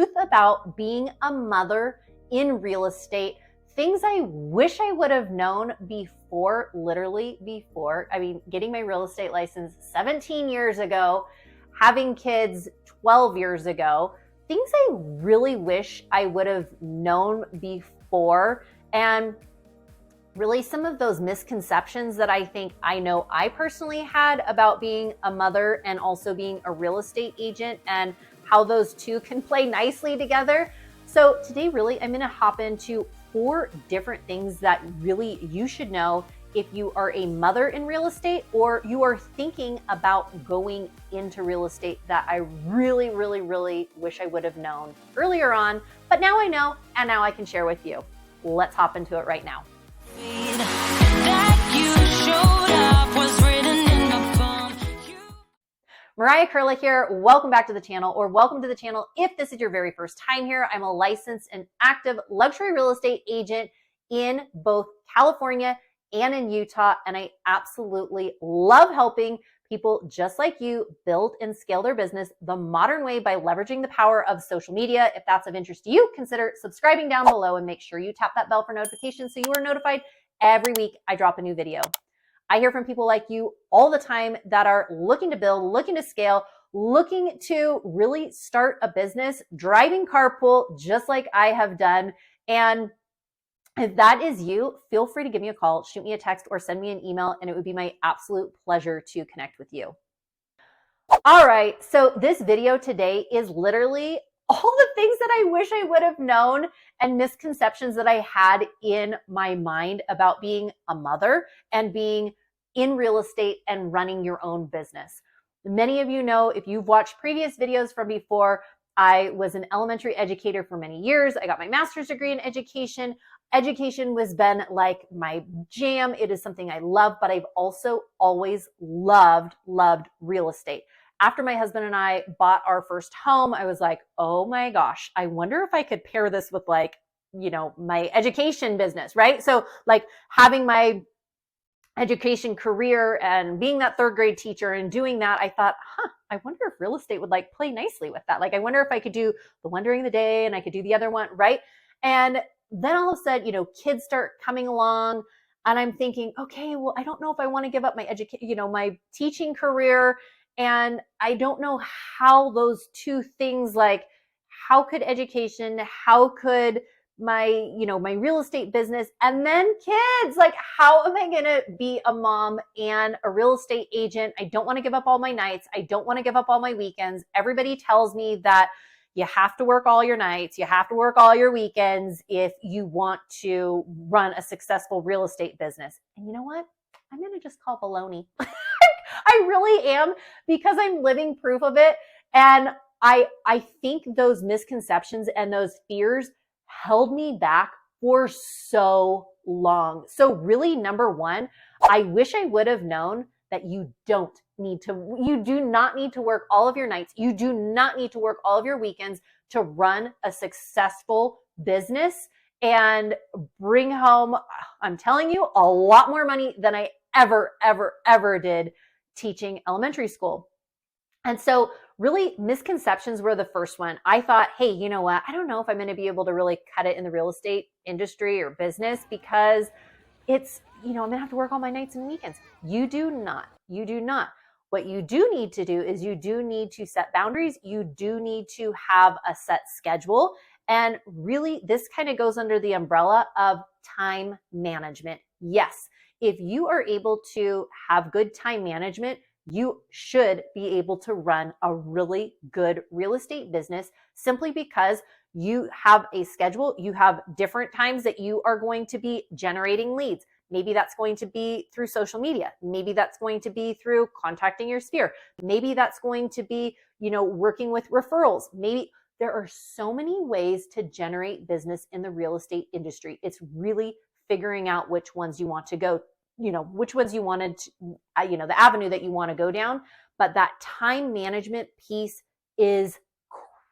About being a mother in real estate, things I wish I would have known before, literally before. I mean, getting my real estate license 17 years ago, having kids 12 years ago, things I really wish I would have known before, and really some of those misconceptions that I think I know I personally had about being a mother and also being a real estate agent, and how those two can play nicely together. So today, really, I'm going to hop into 4 different things that really you should know if you are a mother in real estate or you are thinking about going into real estate, that I really, really, really wish I would have known earlier on, but now I know, and now I can share with you. Let's hop into it right now. Mariah K here. Welcome back to the channel, or welcome to the channel if this is your very first time here. I'm a licensed and active luxury real estate agent in both California and in Utah, and I absolutely love helping people just like you build and scale their business the modern way by leveraging the power of social media. If that's of interest to you, consider subscribing down below and make sure you tap that bell for notifications so you are notified every week I drop a new video. I hear from people like you all the time that are looking to build, looking to scale, looking to really start a business, driving carpool just like I have done. And if that is you, feel free to give me a call, shoot me a text, or send me an email, and it would be my absolute pleasure to connect with you. All right, so this video today is literally all the things that I wish I would have known and misconceptions that I had in my mind about being a mother and being in real estate and running your own business. Many of you know, if you've watched previous videos from before, I was an elementary educator for many years. I got my master's degree in education. Education has been like my jam. It is something I love, but I've also always loved real estate. After my husband and I bought our first home, I was like, oh my gosh, I wonder if I could pair this with like, my education business, right? So like having my education career and being that 3rd grade teacher and doing that, I thought, I wonder if real estate would like play nicely with that. Like, I wonder if I could do the one during the day and I could do the other one, right? And then all of a sudden, kids start coming along, and I'm thinking, okay, well, I don't know if I want to give up my my teaching career. And I don't know how those two things, like how could education, how could my, my real estate business, and then kids, like how am I going to be a mom and a real estate agent? I don't want to give up all my nights. I don't want to give up all my weekends. Everybody tells me that you have to work all your nights, you have to work all your weekends if you want to run a successful real estate business. And you know what? I'm going to just call baloney. I really am, because I'm living proof of it. And I think those misconceptions and those fears held me back for so long. So really, number one, I wish I would have known that you do not need to work all of your nights. You do not need to work all of your weekends to run a successful business and bring home, I'm telling you, a lot more money than I ever did teaching elementary school. And so really, misconceptions were the first one. I thought, hey, you know what? I don't know if I'm going to be able to really cut it in the real estate industry or business, because it's, I'm going to have to work all my nights and weekends. You do not. What you do need to do is you do need to set boundaries. You do need to have a set schedule. And really, this kind of goes under the umbrella of time management. Yes, if you are able to have good time management, you should be able to run a really good real estate business, simply because you have a schedule. You have different times that you are going to be generating leads. Maybe that's going to be through social media. Maybe that's going to be through contacting your sphere. Maybe that's going to be, working with referrals. Maybe there are so many ways to generate business in the real estate industry. It's really figuring out which ones you want to go, which ones you wanted to, the avenue that you want to go down. But that time management piece is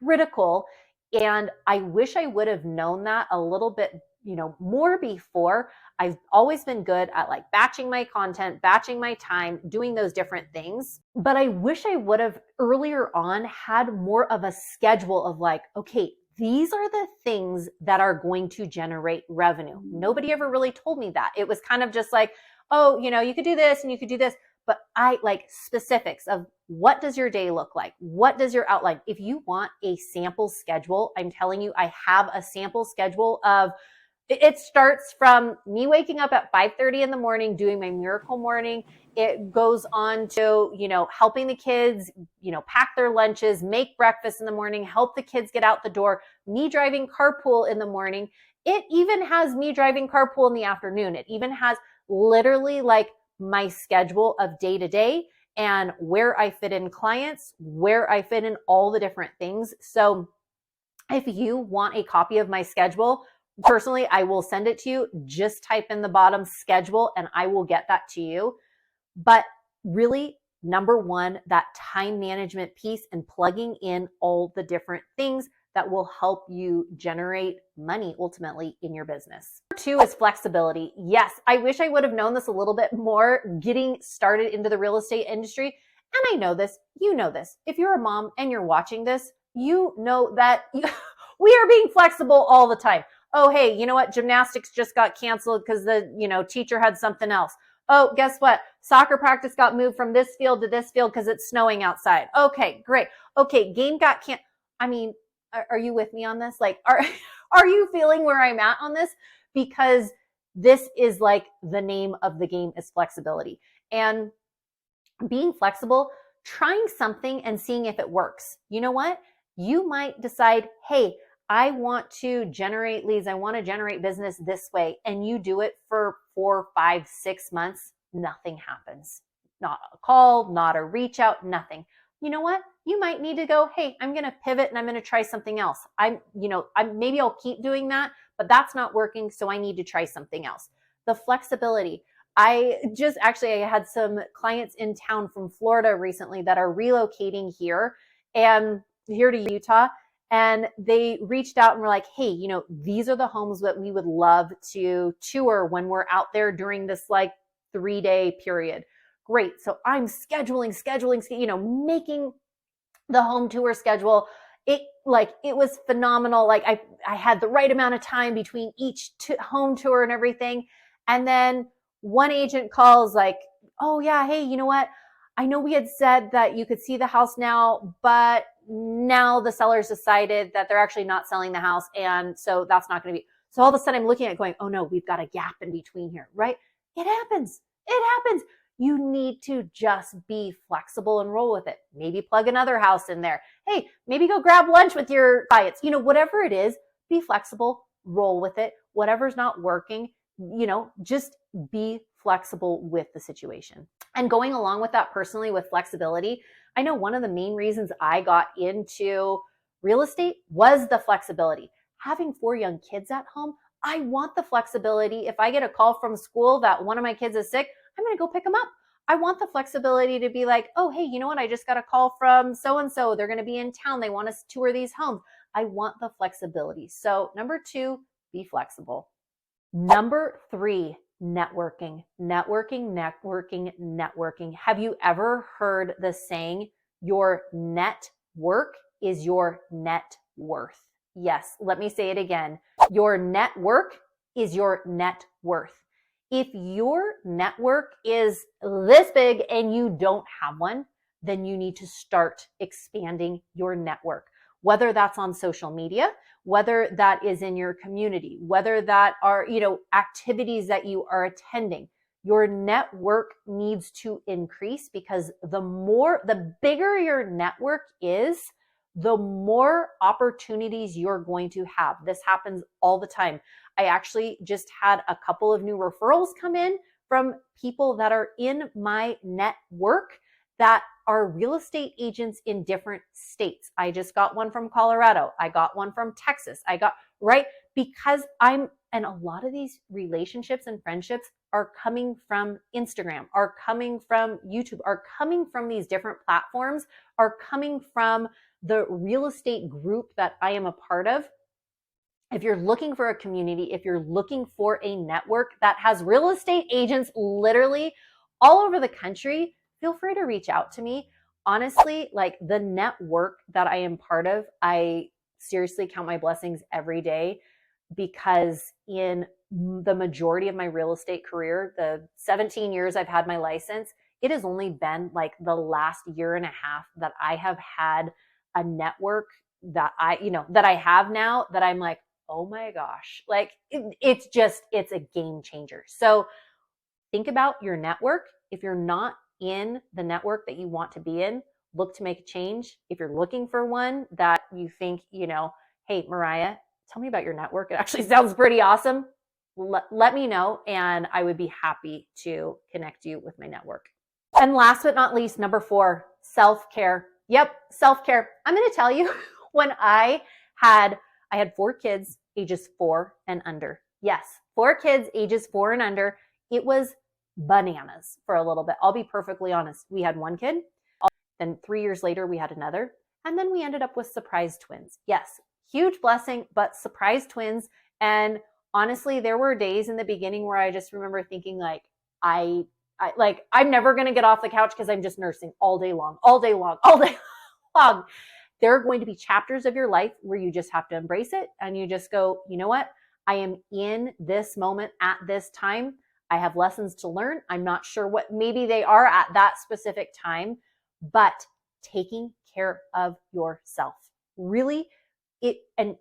critical. And I wish I would have known that a little bit, more before. I've always been good at like batching my content, batching my time, doing those different things. But I wish I would have earlier on had more of a schedule of like, okay, these are the things that are going to generate revenue. Nobody ever really told me that. It was kind of just like, oh, you could do this and you could do this. But I like specifics of what does your day look like? What does your outline? If you want a sample schedule, I'm telling you, I have a sample schedule of, it starts from me waking up at 5:30 in the morning, doing my miracle morning. It goes on to, helping the kids, pack their lunches, make breakfast in the morning, help the kids get out the door, me driving carpool in the morning. It even has me driving carpool in the afternoon. It even has literally like my schedule of day to day and where I fit in clients, where I fit in all the different things. So if you want a copy of my schedule, personally, I will send it to you. Just type in the bottom schedule and I will get that to you. But really, number one, that time management piece and plugging in all the different things that will help you generate money ultimately in your business. Number two is flexibility. Yes, I wish I would have known this a little bit more getting started into the real estate industry. And I know this, you know this. If you're a mom and you're watching this, you know that we are being flexible all the time. Oh, hey, you know what? Gymnastics just got canceled because the, teacher had something else. Oh, guess what? Soccer practice got moved from this field to this field because it's snowing outside. Okay, great. Okay, game got canceled. I mean, are you with me on this? Like, are you feeling where I'm at on this? Because this is like the name of the game is flexibility. And being flexible, trying something and seeing if it works. You know what? You might decide, hey, I want to generate leads. I want to generate business this way. And you do it for 4, 5, 6 months. Nothing happens. Not a call, not a reach out, nothing. You know what? You might need to go, hey, I'm going to pivot and I'm going to try something else. Maybe I'll keep doing that, but that's not working. So I need to try something else. The flexibility. I had some clients in town from Florida recently that are relocating here to Utah. And they reached out and were like, hey, these are the homes that we would love to tour when we're out there during this like 3-day period. Great. So I'm scheduling, making the home tour schedule. It was phenomenal. Like I had the right amount of time between each home tour and everything. And then one agent calls like, oh yeah, hey, you know what? I know we had said that you could see the house now, but now the sellers decided that they're actually not selling the house. And so that's not going to be. So all of a sudden I'm looking at it going, oh no, we've got a gap in between here, right? It happens. You need to just be flexible and roll with it. Maybe plug another house in there. Hey, maybe go grab lunch with your clients. Whatever it is, be flexible, roll with it. Whatever's not working, just be flexible with the situation. And going along with that personally with flexibility, I know one of the main reasons I got into real estate was the flexibility. Having 4 young kids at home, I want the flexibility. If I get a call from school that one of my kids is sick, I'm going to go pick them up. I want the flexibility to be like, oh, hey, you know what? I just got a call from so-and-so. They're going to be in town. They want us to tour these homes. I want the flexibility. So number 2, be flexible. Number 3, networking. Have you ever heard the saying, your network is your net worth? Yes, let me say it again. Your network is your net worth. If your network is this big and you don't have one, then you need to start expanding your network, whether that's on social media, whether that is in your community, whether that are, activities that you are attending. Your network needs to increase because the bigger your network is, the more opportunities you're going to have. This happens all the time. I actually just had a couple of new referrals come in from people that are in my network that are real estate agents in different states. I just got one from Colorado. I got one from Texas. Because and a lot of these relationships and friendships are coming from Instagram, are coming from YouTube, are coming from these different platforms, are coming from the real estate group that I am a part of. If you're looking for a community, if you're looking for a network that has real estate agents literally all over the country, feel free to reach out to me. Honestly, like the network that I am part of, I seriously count my blessings every day, because in the majority of my real estate career, the 17 years I've had my license, it has only been like the last year and a half that I have had a network that that I have now that I'm like, oh my gosh, like it's a game changer. So think about your network. If you're not in the network that you want to be in, look to make a change. If you're looking for one that you think, hey, Mariah, tell me about your network. It actually sounds pretty awesome. Let me know, and I would be happy to connect you with my network. And last but not least, number 4, self-care. Yep, self-care. I'm going to tell you, when I had 4 kids, ages 4 and under. Yes, 4 kids, ages 4 and under. It was bananas for a little bit. I'll be perfectly honest. We had 1 kid, then 3 years later, we had another, and then we ended up with surprise twins. Yes, huge blessing, but surprise twins. And honestly, there were days in the beginning where I just remember thinking like, I'm never going to get off the couch because I'm just nursing all day long, all day long, all day long. There are going to be chapters of your life where you just have to embrace it, and you just go, you know what? I am in this moment at this time. I have lessons to learn. I'm not sure what maybe they are at that specific time, but taking care of yourself. Really, and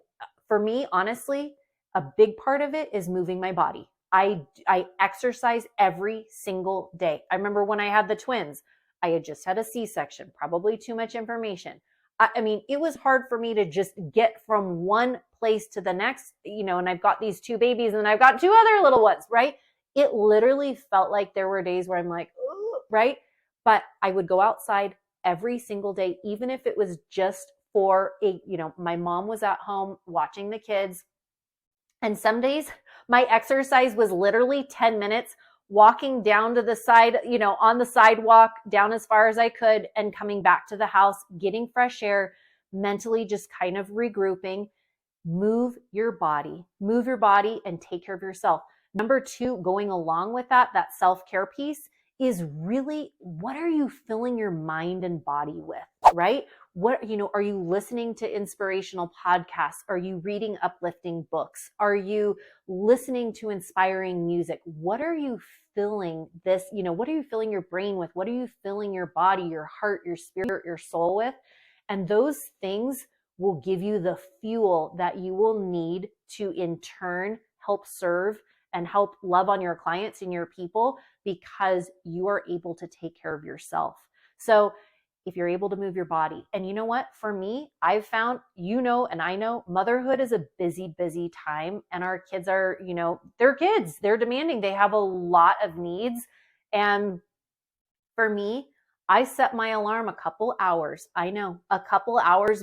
for me, honestly, a big part of it is moving my body. I exercise every single day. I remember when I had the twins, I had just had a C-section, probably too much information. I mean, it was hard for me to just get from one place to the next, and I've got these 2 babies and I've got 2 other little ones, right? It literally felt like there were days where I'm like, ooh, right? But I would go outside every single day, even if it was just for my mom was at home watching the kids. And some days my exercise was literally 10 minutes walking down to the side, on the sidewalk, down as far as I could, and coming back to the house, getting fresh air, mentally just kind of regrouping. Move your body and take care of yourself. Number 2, going along with that self-care piece is really, what are you filling your mind and body with, right? What, are you listening to inspirational podcasts? Are you reading uplifting books? Are you listening to inspiring music? What are you filling what are you filling your brain with? What are you filling your body, your heart, your spirit, your soul with? And those things will give you the fuel that you will need to in turn help serve and help love on your clients and your people, because you are able to take care of yourself. So if you're able to move your body, and you know what, for me, I've found, and I know motherhood is a busy, busy time, and our kids are, they're kids, they're demanding, they have a lot of needs. And for me, I set my alarm a couple hours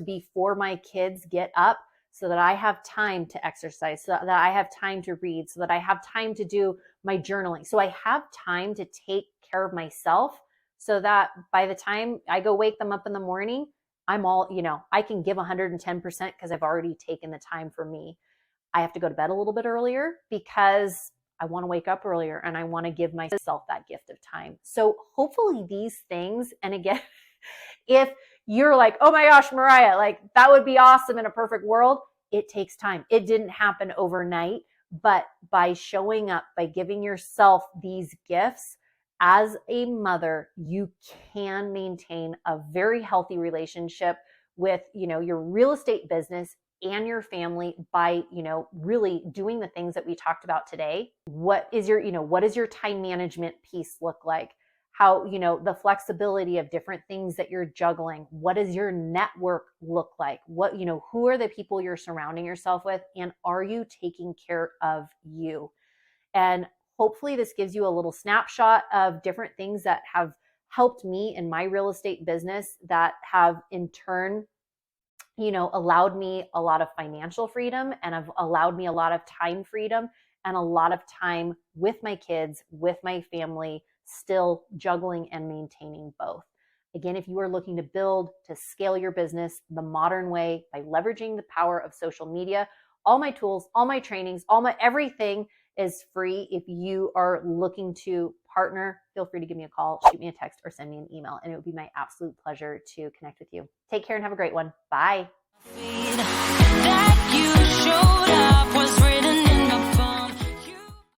before my kids get up, so that I have time to exercise, so that I have time to read, so that I have time to do my journaling. So I have time to take care of myself, so that by the time I go wake them up in the morning, I'm all, I can give 110% because I've already taken the time for me. I have to go to bed a little bit earlier because I want to wake up earlier and I want to give myself that gift of time. So hopefully these things, and again, if you're like, oh my gosh, Mariah, like that would be awesome in a perfect world, it takes time. It didn't happen overnight, but by showing up, by giving yourself these gifts as a mother, you can maintain a very healthy relationship with, your real estate business and your family by, really doing the things that we talked about today. What is your time management piece look like? How, the flexibility of different things that you're juggling. What does your network look like? What, who are the people you're surrounding yourself with? And are you taking care of you? And hopefully this gives you a little snapshot of different things that have helped me in my real estate business, that have in turn, allowed me a lot of financial freedom, and have allowed me a lot of time freedom, and a lot of time with my kids, with my family, still juggling and maintaining both. Again, if you are looking to scale your business the modern way by leveraging the power of social media, all my tools, all my trainings, everything is free. If you are looking to partner, feel free to give me a call, shoot me a text, or send me an email, and it would be my absolute pleasure to connect with you. Take care and have a great one. Bye. that